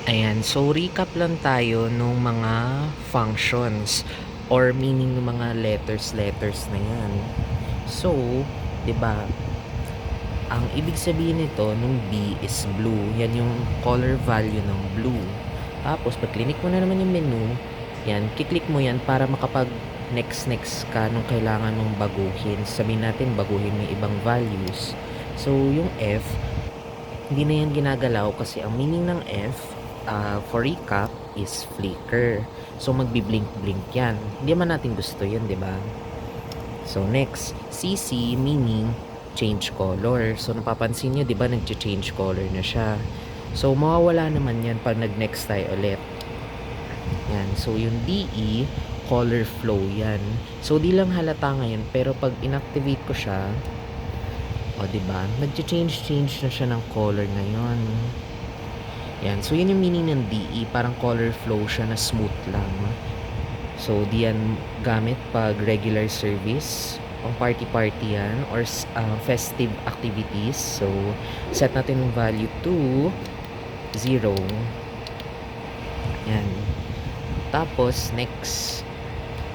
Ayan, so recap lang tayo nung mga functions or meaning ng mga letters na yan. So, 'di ba? Ang ibig sabihin nito nung B is blue. Yan yung color value ng blue. Tapos pag click mo na naman yung menu, yan, kiklik mo yan para makapag next ka nung kailangan mong baguhin. Sabihin natin baguhin may ibang values. So, yung F, hindi na yan ginagalaw kasi ang meaning ng F for recap is flicker. So magbi-blink-blink yan. Hindi man natin gusto yan, di ba? So next, CC meaning change color. So napapansin nyo, di ba nag-change color na siya. So mawawala naman yan pag nag-next tayo ulit. Yan. So yung DE, color flow yan. So di lang halata ngayon, pero pag inactivate ko siya, o, diba? Nag-change na siya ng color ngayon. Yan. So, yun yung meaning ng DE. Parang color flow siya na smooth lang. So, di yan gamit pag regular service. Pang party-party yan. Or festive activities. So, set natin yung value to 0. Yan. Tapos, next,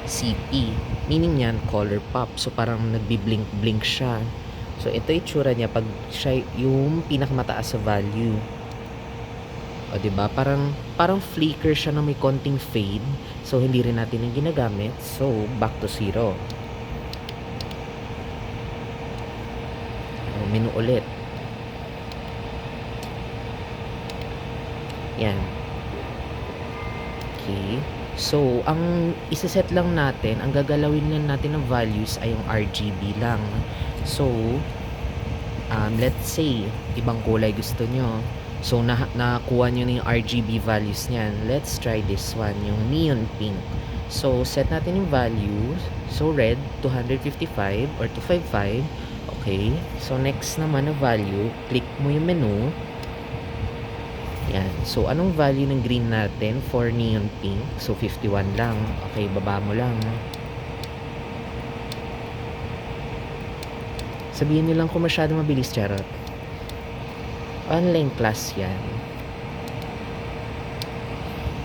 CP. Meaning yan, color pop. So, parang nagbi-blink-blink siya. So, ito itsura niya pag siya yung pinakamataas sa value. O, diba? Parang flicker siya na may konting fade. So, hindi rin natin yung ginagamit. So, back to 0. O, menu ulit. Yan. Okay. So, ang isa-set lang natin, ang gagalawin lang natin ng values ay yung RGB lang. So, let's say, ibang kulay gusto nyo. So, nakuha nyo na yung RGB values niyan. Let's try this one, yung neon pink. So, set natin yung values. So, red, 255 or 255. Okay. So, next naman na value, click mo yung menu. Yan. So, anong value ng green natin for neon pink? So, 51 lang. Okay, baba mo lang. Sabihin nyo lang kung masyado mabilis, charot. Online class yan.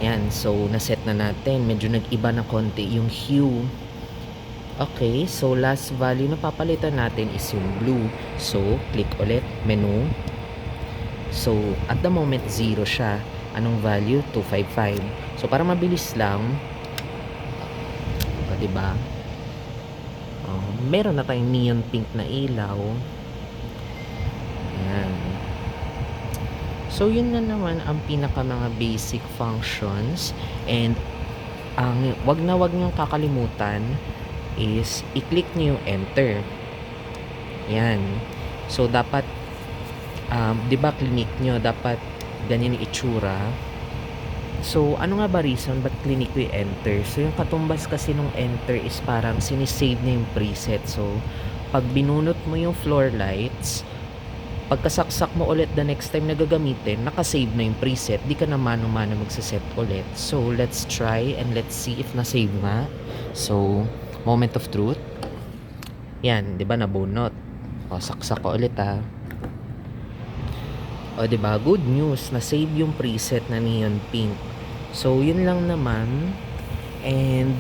Yan. So, naset na natin. Medyo nag-iba na konti yung hue. Okay. So, last value na papalitan natin is yung blue. So, click ulit. Menu. So, at the moment, 0 siya. Anong value? 255. So, para mabilis lang, o, diba? Meron na tayong neon pink na ilaw. Ayan. So, yun na naman ang pinaka mga basic functions. And, wag niyong kakalimutan is i-click niyo yung enter. Ayan. So, dapat diba clinic nyo, dapat ganyan yung itsura. So, ano nga ba reason ba't clinic ko yung enter? So, yung katumbas kasi nung enter is parang sinisave na yung preset. So, pag binunot mo yung floor lights, pagkasaksak mo ulit the next time na gagamitin, nakasave na yung preset. Di ka na mano-mano magsaset ulit. So, let's try and let's see if na-save nga. So, moment of truth. Yan, di ba nabunot? O, saksak ko ulit O, diba? Good news. Na-save yung preset na neon pink. So, yun lang naman. And,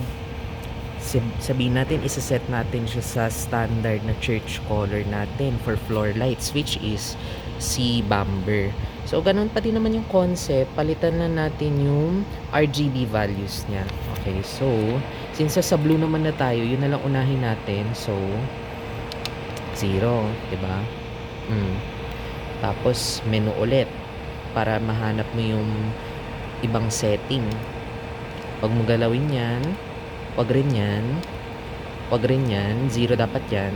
sabihin natin, isa-set natin siya sa standard na church color natin for floor lights, which is si Bamber. So, ganun pa din naman yung concept. Palitan na natin yung RGB values niya. Okay, so, since sa blue naman na tayo, yun na lang unahin natin. So, 0, diba? Tapos, menu ulit para mahanap mo yung ibang setting. Huwag mo galawin yan. Huwag rin yan. Huwag rin yan. 0 dapat yan.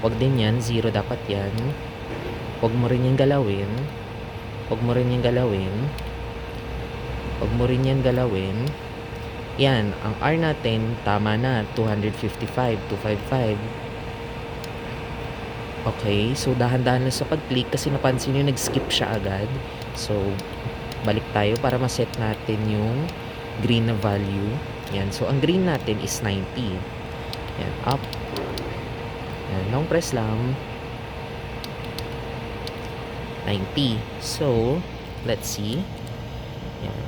Huwag din yan. 0 dapat yan. Huwag mo rin yan galawin. Huwag mo rin yan galawin. Huwag mo rin yan galawin. Yan. Ang R natin, tama na. 255, 255. Okay, so dahan-dahan lang sa pag-click kasi napansin nyo nag-skip siya agad. So, balik tayo para ma-set natin yung green na value. Yan, so ang green natin is 90. Yan, up. Yan, long press lang. 90. So, let's see. Yan.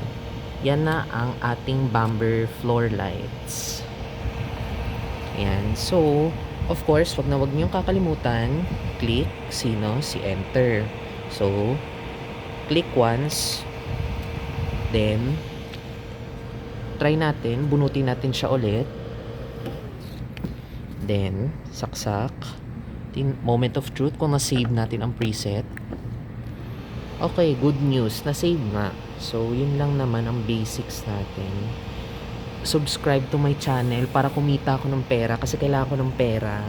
Yan na ang ating bumper floor lights. Yan. So, of course, wag na wag niyong kakalimutan, click si enter. So, click once, then try natin, bunutin natin siya ulit. Then, saksak. Moment of truth kung na-save natin ang preset. Okay, good news. Na-save nga. So, yun lang naman ang basics natin. Subscribe to my channel para kumita ako ng pera kasi kailangan ko ng pera.